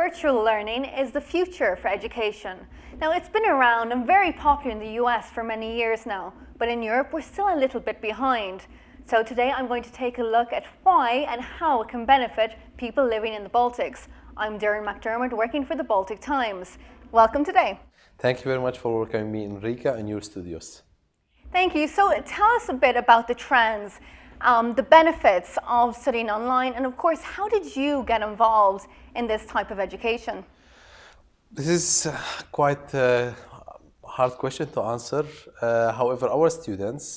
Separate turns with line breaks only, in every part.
Virtual learning is the future for education. Now, it's been around and very popular in the US for many years now, but in Europe we're still a little bit behind. So today I'm going to take a look at why and how it can benefit people living in the Baltics. I'm Darren McDermott, working for the Baltic Times. Welcome today.
Thank you very much for welcoming me in Riga and your studios.
Thank you. So tell us a bit about the trends, the benefits of studying online, and of course, how did you get involved in this type of education?
This is quite a hard question to answer. However, our students,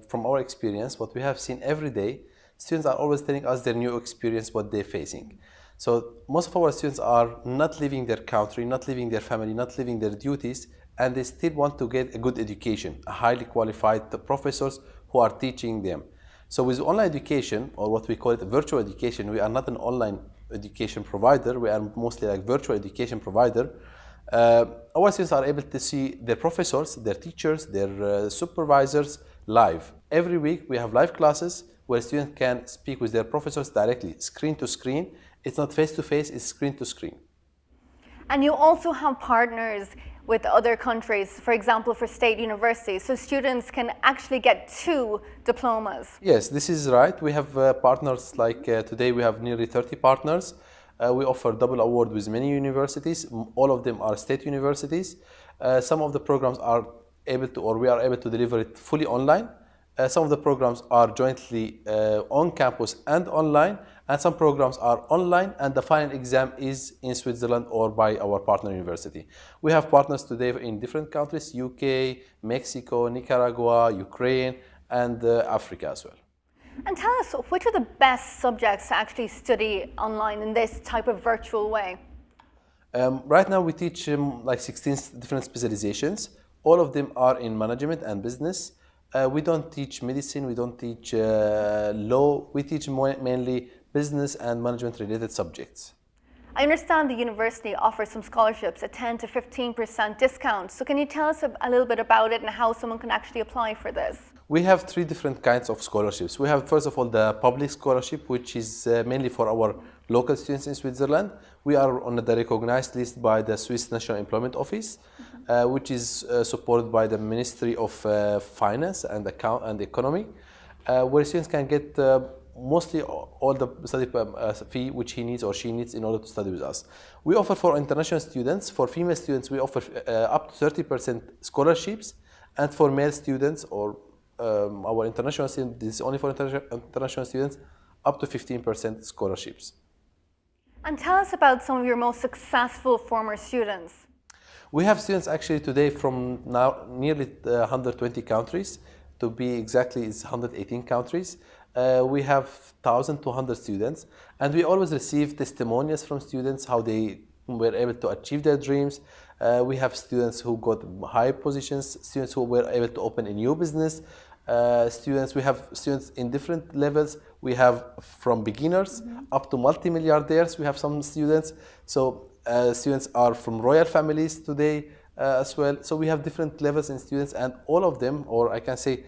from our experience, what we have seen every day, students are always telling us their new experience, what they're facing. So most of our students are not leaving their country, not leaving their family, not leaving their duties, and they still want to get a good education, a highly qualified professors who are teaching them. So with online education, or what we call it virtual education, we are not an online education provider, we are mostly like virtual education provider. Our students are able to see their professors, their teachers, their supervisors live. Every week we have live classes where students can speak with their professors directly, screen to screen. It's not face to face, it's screen to screen.
And you also have partners with other countries, for example, for state universities, so students can actually get 2 diplomas.
Yes, this is right. We have partners like today we have nearly 30 partners. We offer double award with many universities. All of them are state universities. Some of the programs are able to, or we are able to deliver it fully online. Some of the programs are jointly on campus and online, and some programs are online and the final exam is in Switzerland or by our partner university. We have partners today in different countries, UK, Mexico, Nicaragua, Ukraine, and Africa as well.
And tell us, which are the best subjects to actually study online in this type of virtual way?
Right now we teach like 16 different specializations. All of them are in management and business. We don't teach medicine, we don't teach law, we teach mainly business and management related subjects.
I understand the university offers some scholarships, a 10 to 15% discount. So can you tell us a little bit about it and how someone can actually apply for this?
We have 3 different kinds of scholarships. We have, first of all, the public scholarship, which is mainly for our local students in Switzerland. We are on the recognized list by the Swiss National Employment Office, which is supported by the Ministry of Finance and Economy, where students can get mostly all the study fee which he needs or she needs in order to study with us. We offer for international students, for female students, we offer up to 30% scholarships, and for male students or our international students, this is only for international students, up to 15% scholarships.
And tell us about some of your most successful former students.
We have students actually today from now nearly 120 countries. To be exactly, it's 118 countries. We have 1,200 students, and we always receive testimonials from students how they were able to achieve their dreams. We have students who got high positions, students who were able to open a new business. We have students in different levels. We have from beginners up to multimilliardaires. We have some students. So students are from royal families today as well. So we have different levels in students, and all of them, or I can say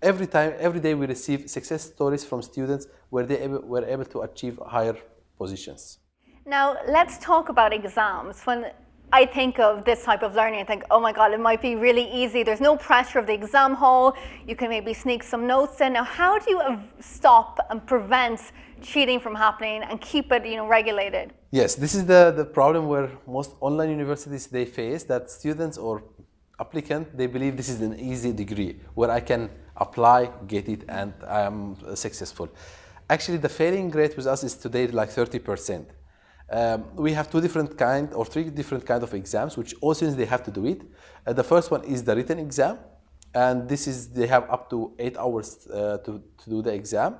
every day we receive success stories from students where they were able to achieve higher positions.
Now let's talk about exams. When I think of this type of learning, I think, oh my God, it might be really easy. There's no pressure of the exam hall. You can maybe sneak some notes in. Now, how do you stop and prevent cheating from happening and keep it, regulated?
Yes, this is the problem where most online universities they face, that students or applicant, they believe this is an easy degree where I can apply, get it, and I am successful. Actually, the failing rate with us is today like 30%. We have 3 different kinds of exams, which all students they have to do it. The first one is the written exam, and they have up to 8 hours to do the exam.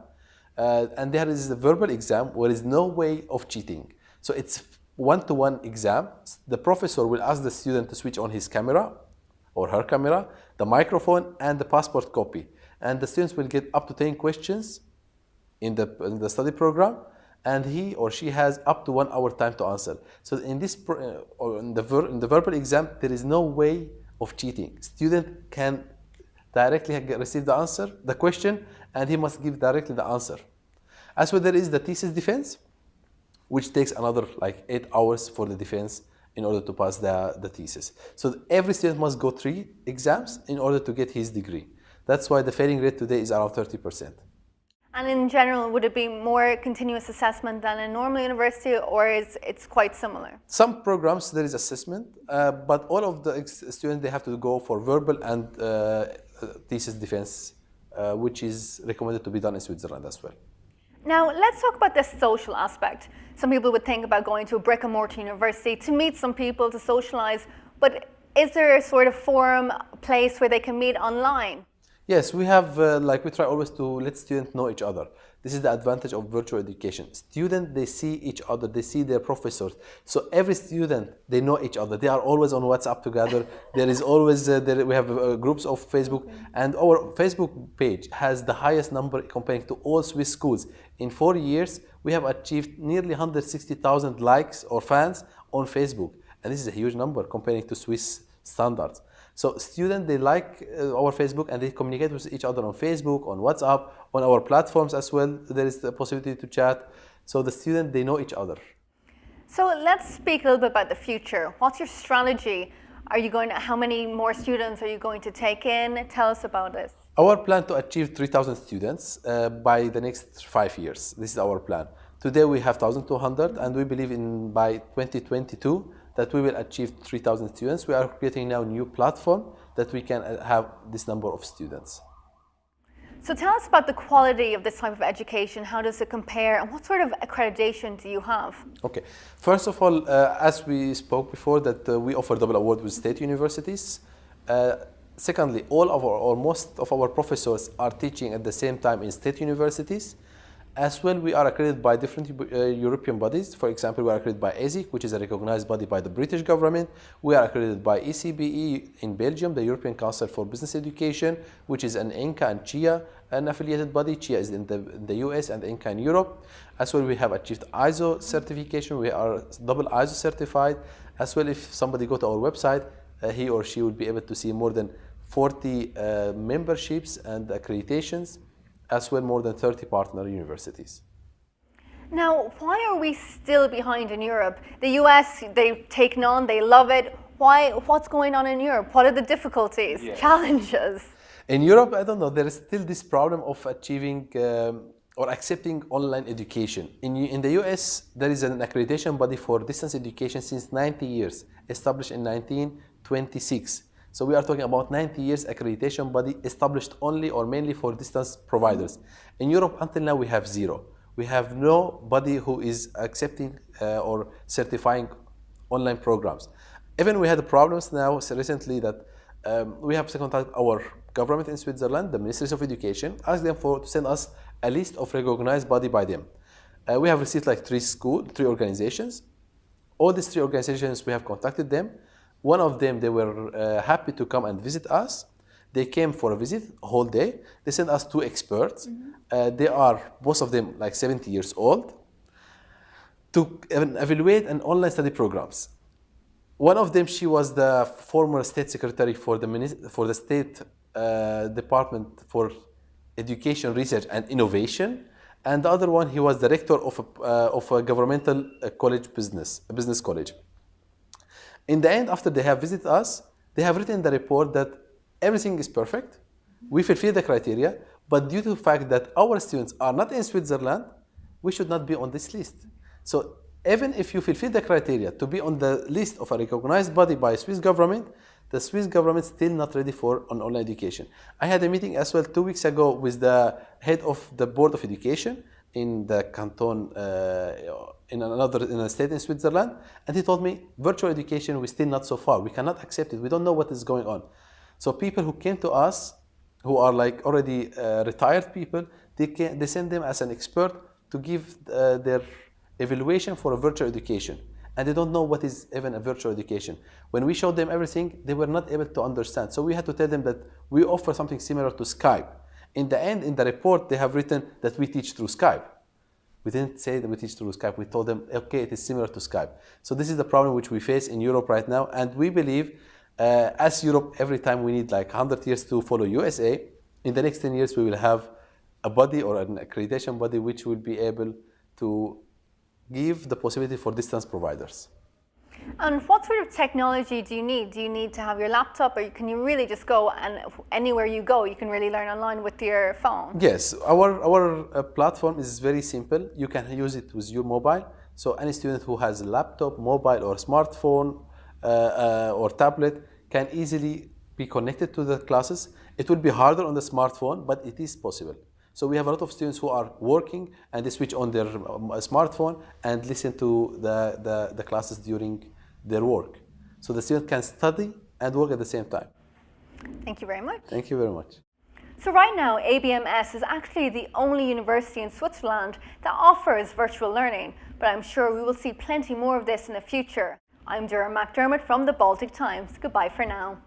And there is a verbal exam where there is no way of cheating. So it's one-to-one exam. The professor will ask the student to switch on his camera or her camera, the microphone, and the passport copy. And the students will get up to 10 questions in the study program, and he or she has up to 1 hour time to answer. So in the verbal exam, there is no way of cheating. Student can directly receive the question, and he must give directly the answer. As well, there is the thesis defense. which takes another like 8 hours for the defense in order to pass the thesis. So every student must go 3 exams in order to get his degree. That's why the failing rate today is around 30%.
And in general, would it be more continuous assessment than a normal university, or is it's quite similar?
Some programs there is assessment, but all of the students they have to go for verbal and thesis defense, which is recommended to be done in Switzerland as well.
Now, let's talk about the social aspect. Some people would think about going to a brick and mortar university to meet some people, to socialize, but is there a sort of forum, place where they can meet online?
Yes, we have, we try always to let students know each other. This is the advantage of virtual education. Students, they see each other, they see their professors. So every student, they know each other. They are always on WhatsApp together. There is always, we have groups of Facebook. And our Facebook page has the highest number comparing to all Swiss schools. In 4 years, we have achieved nearly 160,000 likes or fans on Facebook. And this is a huge number comparing to Swiss standards. So students, they like our Facebook and they communicate with each other on Facebook, on WhatsApp, on our platforms as well. There is the possibility to chat. So the students, they know each other.
So let's speak a little bit about the future. What's your strategy? How many more students are you going to take in? Tell us about this.
Our plan to achieve 3,000 students by the next 5 years. This is our plan. Today we have 1,200 and we believe by 2022, that we will achieve 3,000 students. We are creating now a new platform that we can have this number of students.
So tell us about the quality of this type of education. How does it compare and what sort of accreditation do you have?
Okay, first of all, as we spoke before, that we offer double award with state universities. Secondly, most of our professors are teaching at the same time in state universities. As well, we are accredited by different European bodies. For example, we are accredited by ESIC, which is a recognized body by the British government. We are accredited by ECBE in Belgium, the European Council for Business Education, which is an ENCA and CHIA, an affiliated body. CHIA is in the US and ENCA in Europe. As well, we have achieved ISO certification. We are double ISO certified. As well, if somebody go to our website, he or she will be able to see more than 40 memberships and accreditations, as well more than 30 partner universities.
Now, why are we still behind in Europe? The US, they've taken on, they love it. What's going on in Europe? What are the difficulties, challenges?
In Europe, I don't know, there is still this problem of achieving or accepting online education. In the US, there is an accreditation body for distance education since 90 years, established in 1926. So we are talking about 90 years accreditation body established only or mainly for distance providers. In Europe, until now, we have 0. We have nobody who is accepting or certifying online programs. Even we had problems now recently that we have to contact our government in Switzerland, the Ministries of Education, ask them to send us a list of recognized body by them. We have received like 3 organizations. All these 3 organizations, we have contacted them. One of them, they were happy to come and visit us. They came for a visit, a whole day. They sent us 2 experts. They are, both of them, like 70 years old, to evaluate an online study programs. One of them, she was the former state secretary for the state department for education, research, and innovation. And the other one, he was director of a governmental college a business college. In the end, after they have visited us, they have written in the report that everything is perfect. We fulfill the criteria, but due to the fact that our students are not in Switzerland, we should not be on this list. So even if you fulfill the criteria to be on the list of a recognized body by Swiss government, the Swiss government is still not ready for an online education. I had a meeting as well 2 weeks ago with the head of the Board of Education in the canton, in a state in Switzerland, and he told me, virtual education, we're still not so far. We cannot accept it. We don't know what is going on. So people who came to us, who are like already retired people, they send them as an expert to give their evaluation for a virtual education. And they don't know what is even a virtual education. When we showed them everything, they were not able to understand. So we had to tell them that we offer something similar to Skype. In the end, in the report, they have written that we teach through Skype. We didn't say that we teach through Skype. We told them, okay, it is similar to Skype. So this is the problem which we face in Europe right now. And we believe, as Europe, every time we need like 100 years to follow USA, in the next 10 years, we will have a body or an accreditation body which will be able to give the possibility for distance providers.
And what sort of technology do you need? Do you need to have your laptop, or can you really just go and anywhere you go, you can really learn online with your phone?
Yes, our platform is very simple. You can use it with your mobile. So any student who has a laptop, mobile, or smartphone or tablet can easily be connected to the classes. It will be harder on the smartphone, but it is possible. So we have a lot of students who are working and they switch on their smartphone and listen to the classes during their work. So the student can study and work at the same time.
Thank you very much.
Thank you very much.
So right now, ABMS is actually the only university in Switzerland that offers virtual learning, but I'm sure we will see plenty more of this in the future. I'm Dura McDermott from the Baltic Times. Goodbye for now.